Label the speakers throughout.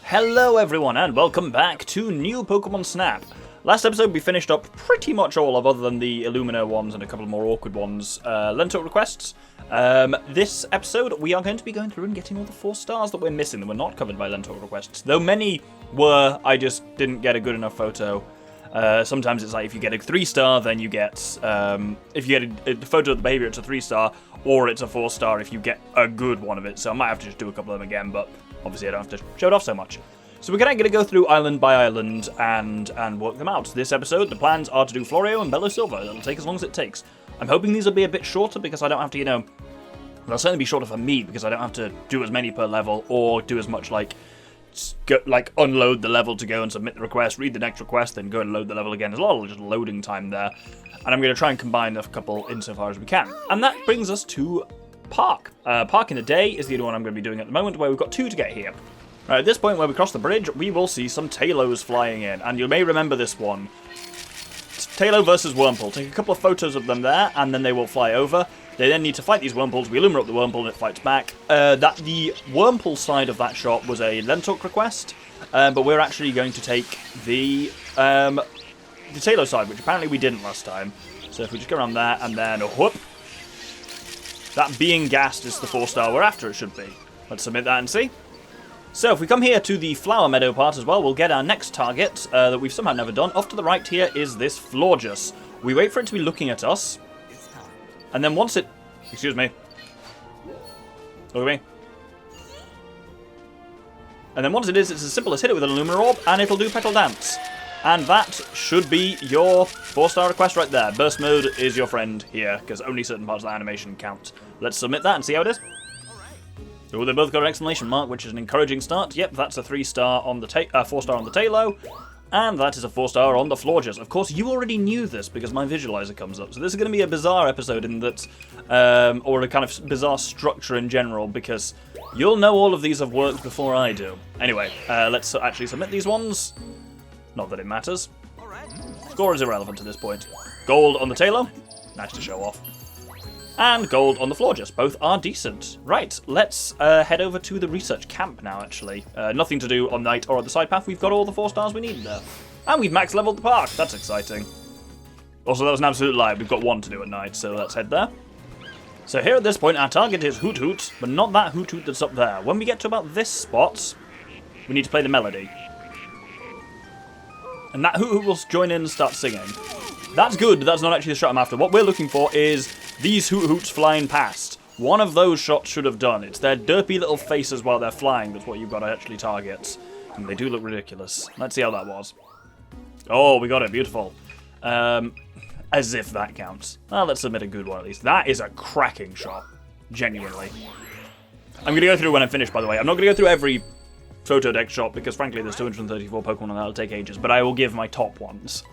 Speaker 1: Hello everyone and welcome back to new Pokémon Snap. Last episode we finished up pretty much all of, other than the Illumia ones and a couple of more awkward ones, Lental requests. This episode we are going to be going through and getting all the 4 stars that we're missing that were not covered by Lental requests. Though many were, I just didn't get a good enough photo. Sometimes it's like if you get a 3-star then you get, if you get a photo of the behavior it's a 3-star, or it's a 4-star if you get a good one of it. So I might have to just do a couple of them again, but obviously I don't have to show it off so much. So we're going to go through island by island and work them out. This episode, the plans are to do Florio and Belusylva. It'll take as long as it takes. I'm hoping these will be a bit shorter because I don't have to, they'll certainly be shorter for me because I don't have to do as many per level or do as much like unload the level to go and submit the request, read the next request, then go and load the level again. There's a lot of just loading time there. And I'm going to try and combine a couple insofar as we can. And that brings us to Park. Park in the Day is the other one I'm going to be doing at the moment, where we've got 2 to get here. Right, at this point where we cross the bridge, we will see some Tailows flying in, and you may remember this one. Tailow versus Wurmple. Take a couple of photos of them there, and then they will fly over. They then need to fight these Wurmples. We Illumia up the Wurmple, and it fights back. The Wurmple side of that shot was a Lental request, but we're actually going to take the Tailow side, which apparently we didn't last time. So if we just go around there, and then whoop. That being gassed is the 4-star we're after it should be. Let's submit that and see. So if we come here to the flower meadow part as well, we'll get our next target that we've somehow never done. Off to the right here is this Florges. We wait for it to be looking at us. And then once it... Excuse me. Look at me. And then once it is, it's as simple as hit it with an Illumia Orb, and it'll do Petal Dance. And that should be your 4-star request right there. Burst mode is your friend here, because only certain parts of the animation count. Let's submit that and see how it is. Oh, they both got an exclamation mark, which is an encouraging start. Yep, that's a 3-star on the 4-star on the Tailow, and that is a 4-star on the Florges. Of course, you already knew this because my visualizer comes up. So this is going to be a bizarre episode in that, or a kind of bizarre structure in general, because you'll know all of these have worked before I do. Anyway, let's actually submit these ones. Not that it matters. Score is irrelevant at this point. Gold on the Tailow. Nice to show off. And gold on the Florges. Both are decent. Right, let's head over to the research camp now, actually. Nothing to do on night or on the side path. We've got all the 4 stars we need there. And we've max leveled the park. That's exciting. Also, that was an absolute lie. We've got 1 to do at night, so let's head there. So here at this point, our target is Hoothoot, but not that Hoothoot that's up there. When we get to about this spot, we need to play the melody. And that Hoothoot will join in and start singing. That's good, that's not actually the shot I'm after. What we're looking for is these Hoothoots flying past. One of those shots should have done. It's their derpy little faces while they're flying that's what you've got to actually target. And they do look ridiculous. Let's see how that was. Oh, we got it, beautiful. As if that counts. Well, let's submit a good one at least. That is a cracking shot. Genuinely. I'm going to go through when I'm finished, by the way. I'm not going to go through every photo deck shot because, frankly, there's 234 Pokemon and that'll take ages. But I will give my top ones.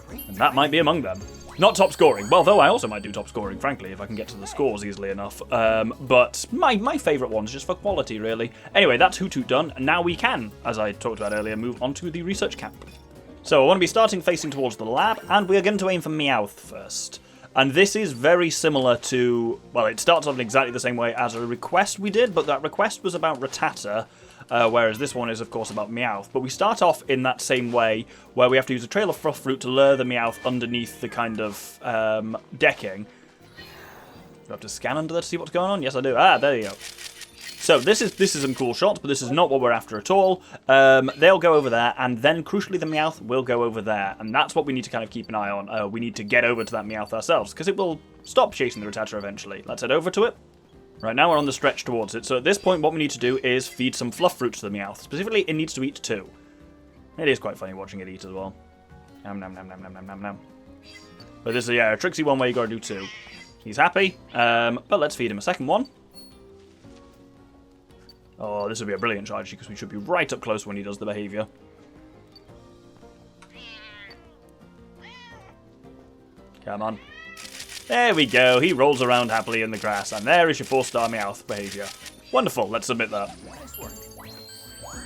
Speaker 1: And that might be among them. Not top scoring. Well, though I also might do top scoring, frankly, if I can get to the scores easily enough. But my favourite ones, just for quality, really. Anyway, that's Hoothoot done. And now we can, as I talked about earlier, move on to the research camp. So I want to be starting facing towards the lab, and we are going to aim for Meowth first. And this is very similar to... Well, it starts off in exactly the same way as a request we did, but that request was about Rattata. Whereas this one is, of course, about Meowth. But we start off in that same way, where we have to use a trail of fluff fruit to lure the Meowth underneath the kind of decking. Do I have to scan under there to see what's going on? Yes, I do. Ah, there you go. So this is some cool shots, but this is not what we're after at all. They'll go over there, and then, crucially, the Meowth will go over there. And that's what we need to kind of keep an eye on. We need to get over to that Meowth ourselves, because it will stop chasing the Rattata eventually. Let's head over to it. Right, now we're on the stretch towards it, so at this point what we need to do is feed some fluff fruits to the Meowth. Specifically, it needs to eat 2. It is quite funny watching it eat as well. Nom nom nom nom nom nom nom nom. But this is, yeah, a tricksy one where you gotta do 2. He's happy, but let's feed him a second one. Oh, this would be a brilliant charge because we should be right up close when he does the behaviour. Come on. There we go, he rolls around happily in the grass, and there is your 4-star Meowth behaviour. Wonderful, let's submit that.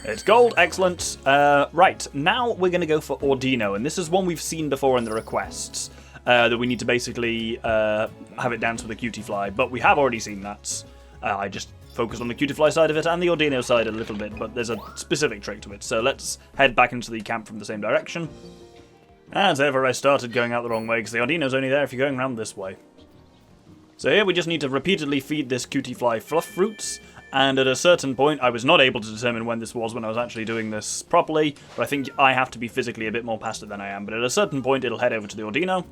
Speaker 1: It's gold, excellent. Right, now we're going to go for Audino, and this is one we've seen before in the requests. That we need to basically have it dance with a cutie fly, but we have already seen that. I just focus on the Cutiefly side of it and the Audino side a little bit, but there's a specific trick to it. So let's head back into the camp from the same direction. As ever, I started going out the wrong way, because the Audino's only there if you're going around this way. So here we just need to repeatedly feed this Cutiefly fluff fruits, and at a certain point, I was not able to determine when this was when I was actually doing this properly, but I think I have to be physically a bit more past it than I am, but at a certain point it'll head over to the Audino.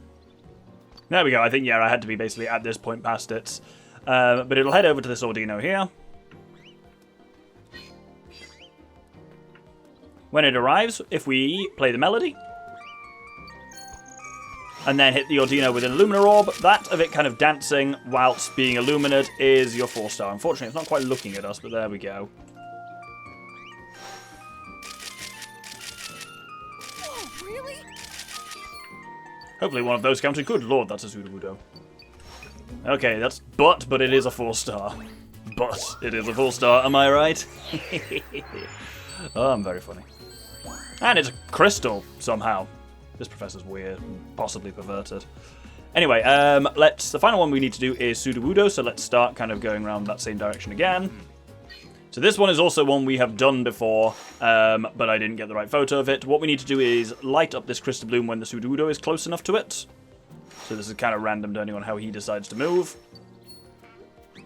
Speaker 1: There we go, I think, yeah, I had to be basically at this point past it. But it'll head over to this Audino here. When it arrives, if we play the melody, and then hit the Audino with an Illumina Orb, that of it kind of dancing whilst being illuminated is your 4-star. Unfortunately, it's not quite looking at us, but there we go.
Speaker 2: Oh, really?
Speaker 1: Hopefully one of those counted. Good lord, that's a Sudowoodo. Okay, that's but it is a 4-star. But it is a 4-star, am I right? Oh, I'm very funny. And it's a crystal, somehow. This professor's weird, and possibly perverted. Anyway, the final one we need to do is Sudowoodo, so let's start kind of going around that same direction again. So this one is also one we have done before, but I didn't get the right photo of it. What we need to do is light up this crystal bloom when the Sudowoodo is close enough to it. So this is kind of random depending on how he decides to move.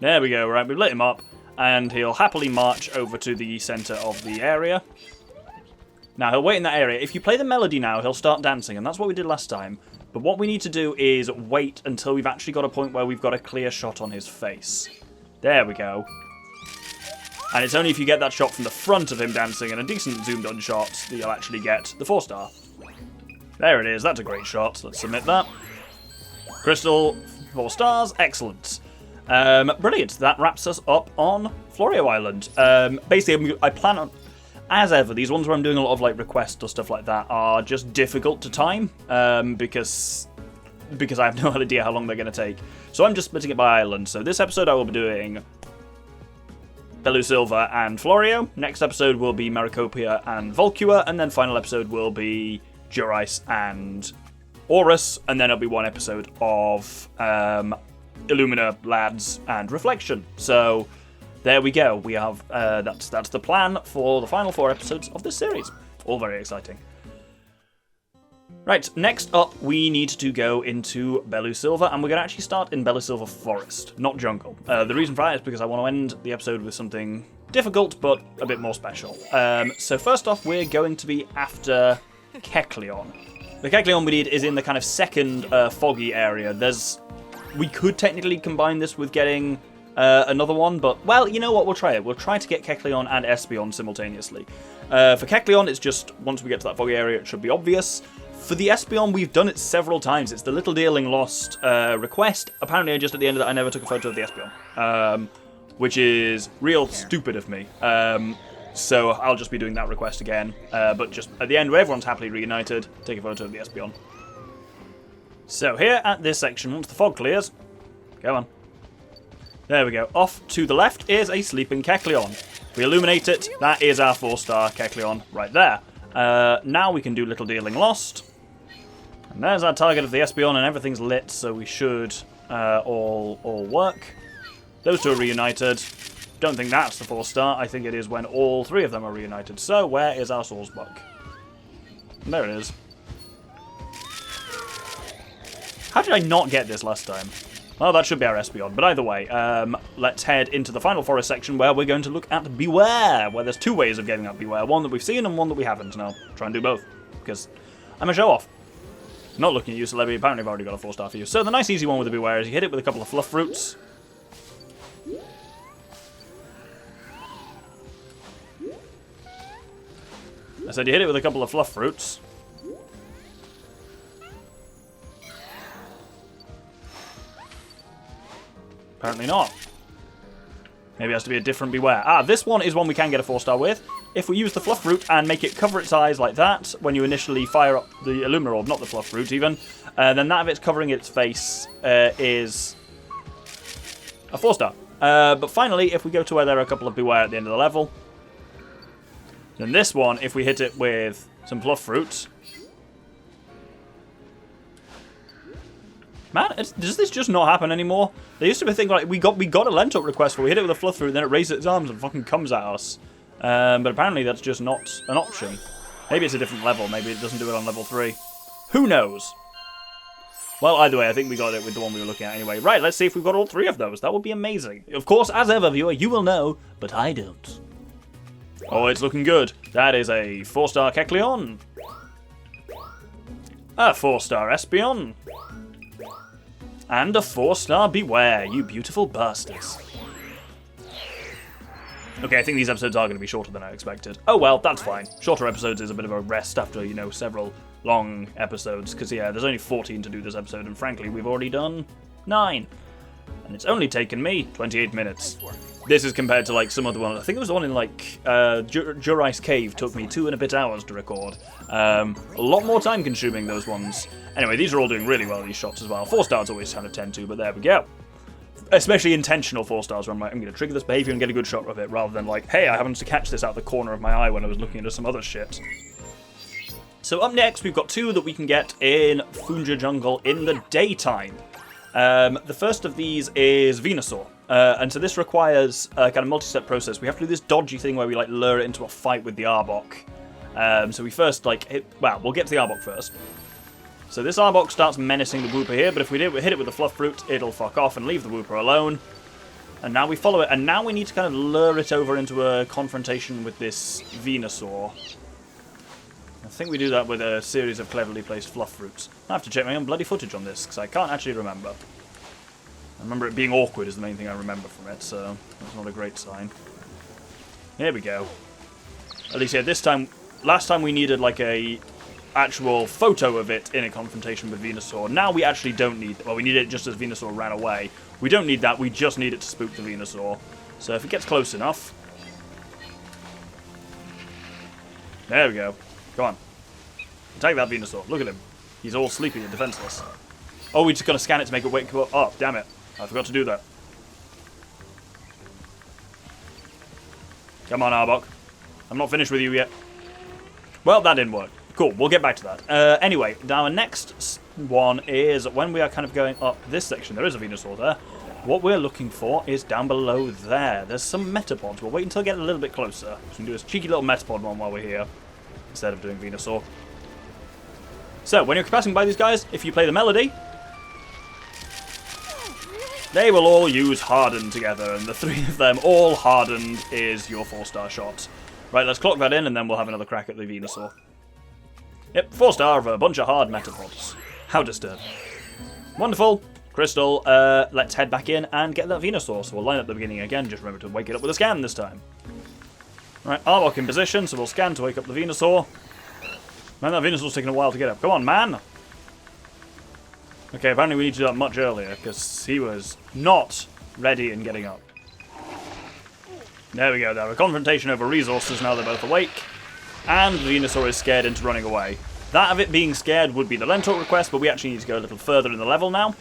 Speaker 1: There we go, right, we've lit him up, and he'll happily march over to the centre of the area. Now, he'll wait in that area. If you play the melody now, he'll start dancing, and that's what we did last time. But what we need to do is wait until we've actually got a point where we've got a clear shot on his face. There we go. And it's only if you get that shot from the front of him dancing and a decent zoomed-on shot that you'll actually get the 4-star. There it is. That's a great shot. Let's submit that. Crystal, 4 stars. Excellent. Brilliant. That wraps us up on Florio Island. Basically, I plan on... As ever, these ones where I'm doing a lot of like requests or stuff like that are just difficult to time because I have no idea how long they're going to take. So I'm just splitting it by island. So this episode I will be doing Belusylva and Florio. Next episode will be Maricopia and Volcua, and then final episode will be Jurice and Aurus, and then it'll be one episode of Illumina, Lads, and Reflection. So there we go. We have that's the plan for the final 4 episodes of this series. All very exciting. Right, next up we need to go into Belusylva, and we're going to actually start in Belusylva Forest, not Jungle. The reason for that is because I want to end the episode with something difficult, but a bit more special. So first off, we're going to be after Kecleon. The Kecleon we need is in the kind of second foggy area. We could technically combine this with getting another one, but, well, you know what, we'll try it. We'll try to get Kecleon and Espeon simultaneously. For Kecleon, it's just, once we get to that foggy area, it should be obvious. For the Espeon, we've done it several times. It's the Little Dealing Lost request. Apparently, just at the end of that, I never took a photo of the Espeon, which is real stupid of me. So I'll just be doing that request again, but just at the end where everyone's happily reunited, take a photo of the Espeon. So here at this section, once the fog clears, go on. There we go. Off to the left is a sleeping Kecleon. We illuminate it. That is our 4-star Kecleon right there. Now we can do Little Dealing Lost. And there's our target of the Espeon, and everything's lit, so we should all work. Those two are reunited. Don't think that's the 4-star. I think it is when all 3 of them are reunited. So where is our Sawsbuck? There it is. How did I not get this last time? Well, that should be our Espeon. But either way, let's head into the final forest section where we're going to look at Bewear, where there's 2 ways of getting at Bewear. One that we've seen and one that we haven't. And I'll try and do both, because I'm a show-off. Not looking at you, Celebi. Apparently I've already got a 4-star for you. So the nice easy one with the Bewear is you hit it with a couple of fluff fruits. I said you hit it with a couple of fluff fruits. Apparently not. Maybe it has to be a different Bewear. Ah, this one is one we can get a 4-star with. If we use the fluff fruit and make it cover its eyes like that, when you initially fire up the Illumina Orb, not the fluff fruit even, then that of it's covering its face is a 4-star. But finally, if we go to where there are a couple of Bewear at the end of the level, then this one, if we hit it with some fluff fruit, Man, does this just not happen anymore? There used to be a thing like we got a Lental request where we hit it with a fluff through, and then it raises its arms and fucking comes at us. But apparently that's just not an option. Maybe it's a different level. Maybe it doesn't do it on level 3. Who knows? Well, either way, I think we got it with the one we were looking at anyway. Right, let's see if we've got all 3 of those. That would be amazing. Of course, as ever, viewer, you will know, but I don't. Oh, it's looking good. That is a 4-star Kecleon. A 4-star Espeon. And a 4-star Bewear, you beautiful bastards. Okay, I think these episodes are going to be shorter than I expected. Oh well, that's fine. Shorter episodes is a bit of a rest after, you know, several long episodes. Because, yeah, there's only 14 to do this episode, and frankly, we've already done 9. And it's only taken me 28 minutes. This is compared to, like, some other one. I think it was the one in, like, Jurice Cave took me 2 and a bit hours to record. A lot more time consuming, those ones. Anyway, these are all doing really well, these shots as well. 4 stars always kind of tend to, but there we go. Especially intentional 4 stars where I'm like, I'm going to trigger this behavior and get a good shot of it, rather than like, hey, I happened to catch this out the corner of my eye when I was looking into some other shit. So up next, we've got 2 that we can get in Funja Jungle in the daytime. The first of these is Venusaur. And so this requires a kind of multi-step process. We have to do this dodgy thing where we like lure it into a fight with the Arbok. So we first like we'll get to the Arbok first. So this Arbok starts menacing the Wooper here, but if we hit it with the Fluff Fruit, it'll fuck off and leave the Wooper alone. And now we follow it, and now we need to kind of lure it over into a confrontation with this Venusaur. I think we do that with a series of cleverly placed Fluff Fruits. I have to check my own bloody footage on this, because I can't actually remember. I remember it being awkward is the main thing I remember from it, so that's not a great sign. Here we go. At least, yeah, this time... Last time we needed, like, a actual photo of it in a confrontation with Venusaur. Now we actually don't need... Well, we need it just as Venusaur ran away. We don't need that, we just need it to spook the Venusaur. So if it gets close enough... There we go. Go on. Attack that Venusaur. Look at him. He's all sleepy and defenseless. Oh, we're just going to scan it to make it wake up. Oh, damn it. I forgot to do that. Come on, Arbok. I'm not finished with you yet. Well, that didn't work. Cool, we'll get back to that. Anyway, now our next one is when we are kind of going up this section. There is a Venusaur there. What we're looking for is down below there. There's some Metapods. We'll wait until we get a little bit closer. So we can do this cheeky little Metapod one while we're here, instead of doing Venusaur. So, when you're passing by these guys, if you play the melody, they will all use Harden together, and the 3 of them all hardened is your 4-star shot. Right, let's clock that in, and then we'll have another crack at the Venusaur. Yep, 4-star of a bunch of hard Metapods. How disturbing. Wonderful. Crystal, let's head back in and get that Venusaur. So we'll line up the beginning again, just remember to wake it up with a scan this time. Right, Arbok in position, so we'll scan to wake up the Venusaur. Man, that Venusaur's taking a while to get up. Come on, man! Okay, apparently we need to do that much earlier, because he was not ready and getting up. There we go, there. A confrontation over resources, now they're both awake. And the Venusaur is scared into running away. That of it being scared would be the Lental request, but we actually need to go a little further in the level now.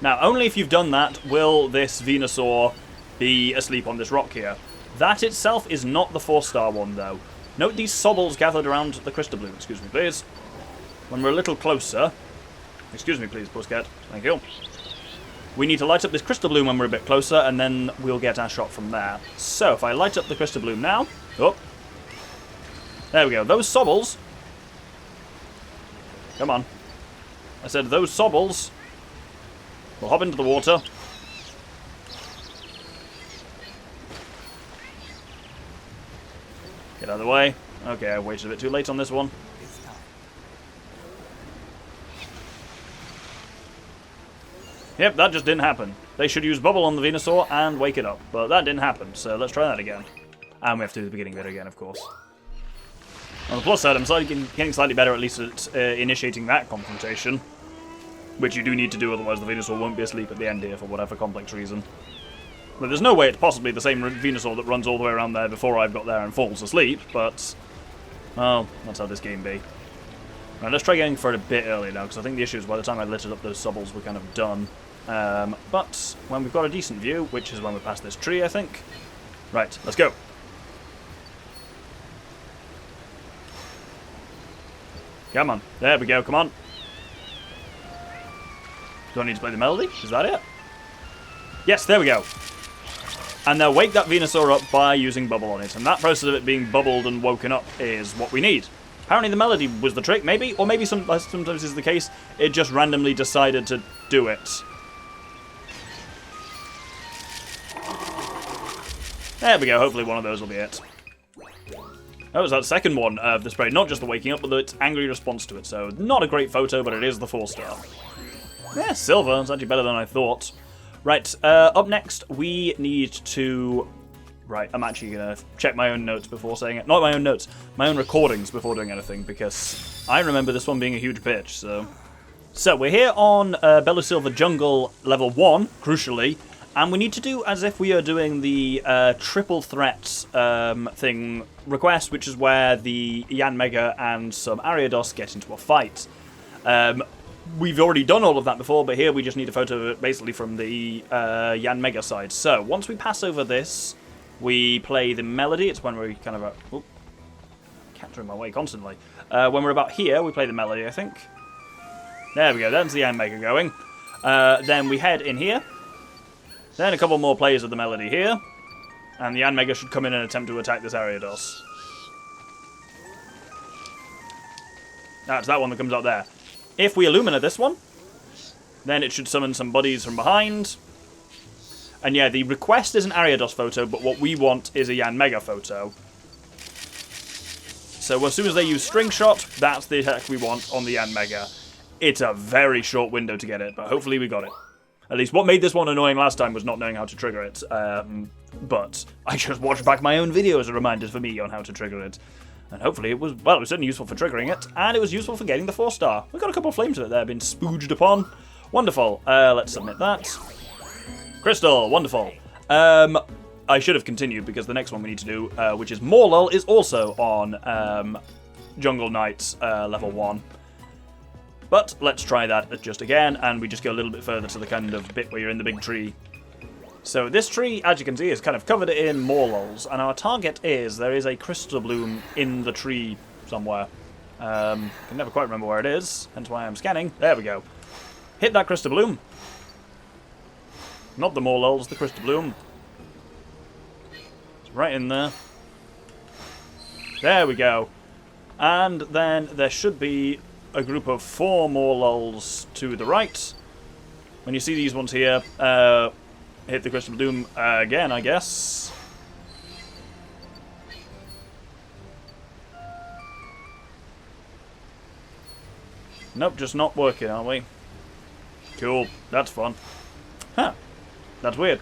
Speaker 1: Now, only if you've done that will this Venusaur be asleep on this rock here. That itself is not the 4-star one, though. Note these sobbles gathered around the crystal bloom. Excuse me, please. When we're a little closer... Excuse me, please, Pussycat. Thank you. We need to light up this crystal bloom when we're a bit closer, and then we'll get our shot from there. So, if I light up the crystal bloom now... Oh. There we go. Those sobbles... Come on. I said those sobbles will hop into the water. Get out of the way. Okay, I waited a bit too late on this one. Yep, that just didn't happen. They should use Bubble on the Venusaur and wake it up, but that didn't happen, so let's try that again. And we have to do the beginning bit again, of course. On the plus side, I'm getting slightly better at least at initiating that confrontation, which you do need to do, otherwise the Venusaur won't be asleep at the end here for whatever complex reason. But there's no way it's possibly the same Venusaur that runs all the way around there before I've got there and falls asleep, but... well, that's how this game be. Right, let's try going for it a bit earlier now, because I think the issue is by the time I lit it up, those sobbles were kind of done. But when we've got a decent view, which is when we're past this tree, I think. Right, let's go. Come on. There we go, come on. Do I need to play the melody? Is that it? Yes, there we go. And they'll wake that Venusaur up by using bubble on it. And that process of it being bubbled and woken up is what we need. Apparently the melody was the trick, maybe? Or maybe sometimes is the case, it just randomly decided to do it. There we go, hopefully one of those will be it. That was that second one of the spray, not just the waking up, but its angry response to it. So, not a great photo, but it is the 4-star. Yeah, silver, it's actually better than I thought. Right, up next, we need to... Right, I'm actually going to check my own notes before saying it. Not my own notes, my own recordings before doing anything, because I remember this one being a huge bitch, so... So, we're here on Belusylva Jungle level 1, crucially, and we need to do as if we are doing the triple threat thing request, which is where the Yanmega and some Ariados get into a fight. We've already done all of that before, but here we just need a photo of it basically from the Yanmega side. So, once we pass over this, we play the melody. It's when we kind of... Oh, cats are in my way constantly. When we're about here, we play the melody, I think. There we go, that's the Yanmega going. Then we head in here. Then a couple more plays of the melody here. And the Yanmega should come in and attempt to attack this Ariados. That's that one that comes out there. If we Illumina this one, then it should summon some buddies from behind. And yeah, the request is an Ariados photo, but what we want is a Yanmega photo. So as soon as they use String Shot, that's the attack we want on the Yanmega. It's a very short window to get it, but hopefully we got it. At least what made this one annoying last time was not knowing how to trigger it. But I just watched back my own video as a reminder for me on how to trigger it. And hopefully it was, well, it was certainly useful for triggering it, and it was useful for getting the 4-star. We got a couple of flames of it there, been spooged upon. Wonderful. Let's submit that. Crystal, wonderful. I should have continued, because the next one we need to do, which is Morelul, is also on Jungle Knights level 1. But let's try that just again, and we just go a little bit further to the kind of bit where you're in the big tree. So this tree, as you can see, is kind of covered in Moreluls, and our target is, there is a crystal bloom in the tree somewhere. I can never quite remember where it is, hence why I'm scanning. There we go. Hit that crystal bloom. Not the Moreluls, the crystal bloom. It's right in there. There we go. And then there should be a group of 4 Moreluls to the right. When you see these ones here, hit the crystal bloom again, I guess. Nope, just not working, are we? Cool, that's fun. Huh, that's weird.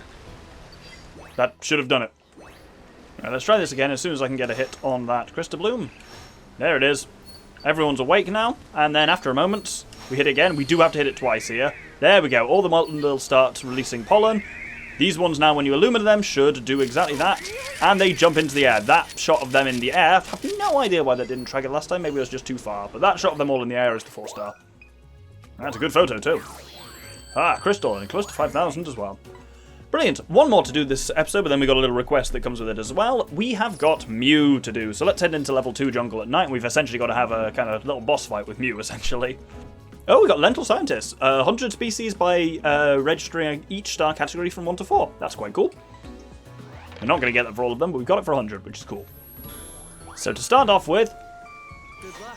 Speaker 1: That should have done it. Right, let's try this again as soon as I can get a hit on that crystal bloom. There it is. Everyone's awake now, and then after a moment, we hit it again. We do have to hit it twice here. There we go. All the molten will start releasing pollen. These ones now, when you illumine them, should do exactly that. And they jump into the air. That shot of them in the air, I have no idea why that didn't track it last time. Maybe it was just too far. But that shot of them all in the air is the 4-star. That's a good photo, too. Ah, Crystal, and close to 5,000 as well. Brilliant. One more to do this episode, but then we got a little request that comes with it as well. We have got Mew to do, so let's head into level 2 jungle at night. We've essentially got to have a kind of little boss fight with Mew, essentially. Oh, we got Lental Scientists. 100 species by registering each star category from 1 to 4. That's quite cool. We're not going to get that for all of them, but we've got it for 100, which is cool. So to start off with,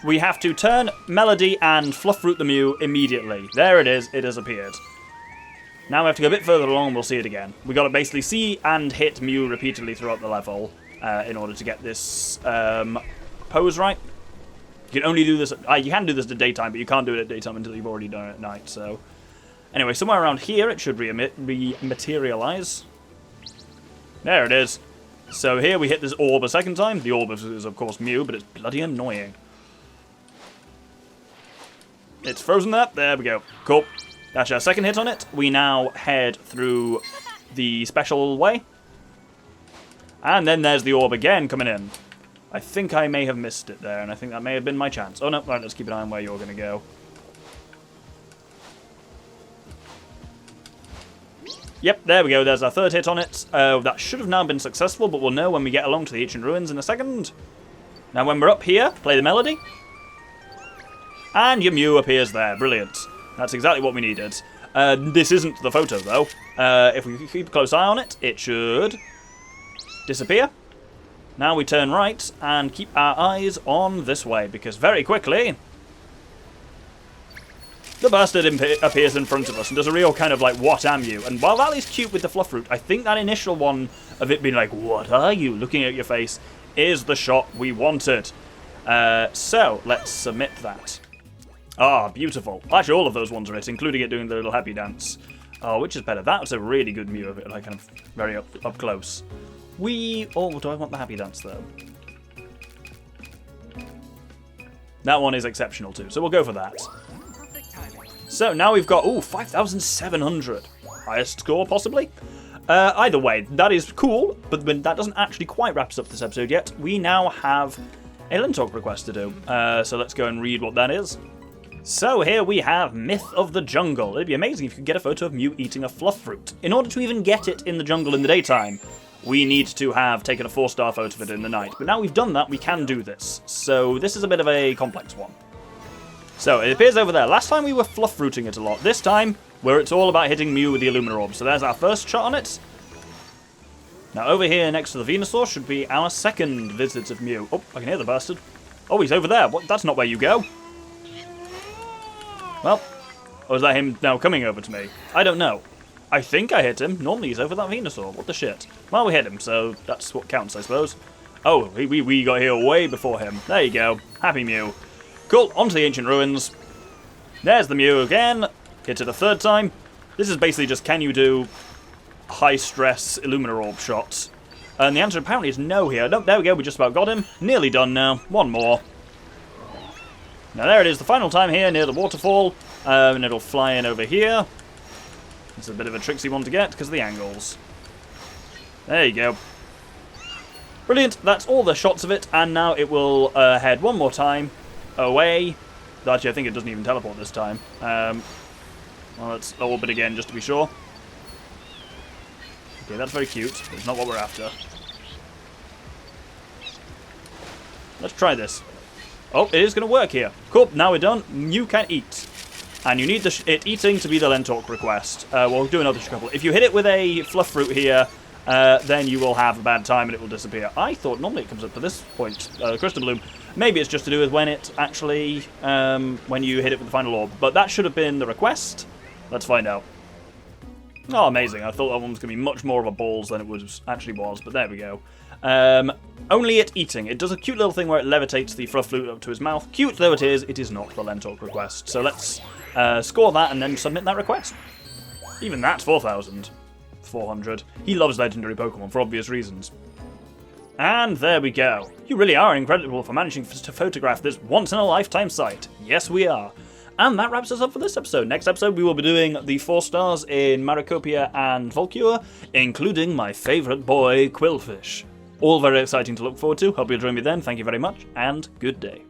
Speaker 1: we have to turn Melody and Fluffroot the Mew immediately. There it is. It has appeared. Now we have to go a bit further along and we'll see it again. We've got to basically see and hit Mew repeatedly throughout the level in order to get this pose right. You can only do this... you can do this at daytime, but you can't do it at daytime until you've already done it at night, so... Anyway, somewhere around here it should re-materialize. There it is. So here we hit this orb a second time. The orb is of course Mew, but it's bloody annoying. It's frozen there. There we go. Cool. That's our second hit on it. We now head through the special way. And then there's the orb again coming in. I think I may have missed it there, and I think that may have been my chance. Oh no, right, let's keep an eye on where you're going to go. Yep, there we go. There's our third hit on it. That should have now been successful, but we'll know when we get along to the ancient ruins in a second. Now when we're up here, play the melody. And your Mew appears there. Brilliant. That's exactly what we needed. This isn't the photo, though. If we keep a close eye on it, it should disappear. Now we turn right and keep our eyes on this way, because very quickly the bastard appears in front of us and does a real kind of like, what am you? And while that is cute with the Fluffroot, I think that initial one of it being like, what are you? Looking at your face is the shot we wanted. So, let's submit that. Ah, beautiful. Actually, all of those ones are it, including it doing the little happy dance. Oh, which is better? That was a really good Mew of it, like kind of very up close. Oh, do I want the happy dance, though? That one is exceptional, too, so we'll go for that. So, now we've got, 5,700. Highest score, possibly? Either way, that is cool, but that doesn't actually quite wrap us up this episode yet. We now have a Lental request to do, so let's go and read what that is. So here we have Myth of the Jungle. It'd be amazing if you could get a photo of Mew eating a Fluffroot. In order to even get it in the jungle in the daytime, we need to have taken a 4-star photo of it in the night. But now we've done that, we can do this. So this is a bit of a complex one. So it appears over there. Last time we were Fluffrooting it a lot. This time, where it's all about hitting Mew with the Illumina Orb. So there's our first shot on it. Now over here next to the Venusaur should be our second visit of Mew. Oh, I can hear the bastard. Oh, he's over there. What? That's not where you go. Well, or is that him now coming over to me? I don't know. I think I hit him. Normally he's over that Venusaur. What the shit? Well, we hit him, so that's what counts, I suppose. Oh, we got here way before him. There you go. Happy Mew. Cool, onto the Ancient Ruins. There's the Mew again. Hit it a third time. This is basically just, can you do high-stress Illumina Orb shots? And the answer apparently is no here. No, there we go, we just about got him. Nearly done now. One more. Now there it is, the final time here near the waterfall. And it'll fly in over here. It's a bit of a tricksy one to get because of the angles. There you go. Brilliant, that's all the shots of it. And now it will head one more time away. Actually, I think it doesn't even teleport this time. Well, let's orbit again just to be sure. Okay, that's very cute, but it's not what we're after. Let's try this. Oh, it is going to work here. Cool, now we're done. You can eat. And you need it eating to be the Lental request. We'll do another couple. If you hit it with a Fluffroot here, then you will have a bad time and it will disappear. I thought normally it comes up to this point, Crystal Bloom. Maybe it's just to do with when it actually, when you hit it with the final orb. But that should have been the request. Let's find out. Oh, amazing. I thought that one was going to be much more of a balls than it actually was, but there we go. Only it eating. It does a cute little thing where it levitates the Fluffroot up to his mouth. Cute though it is not the Lental request. So let's score that and then submit that request. Even that's 4,400. He loves legendary Pokemon for obvious reasons. And there we go. You really are incredible for managing to photograph this once-in-a-lifetime sight. Yes, we are. And that wraps us up for this episode. Next episode, we will be doing the 4 stars in Maracopia and Volcure, including my favourite boy, Quillfish. All very exciting to look forward to. Hope you'll join me then. Thank you very much, and good day.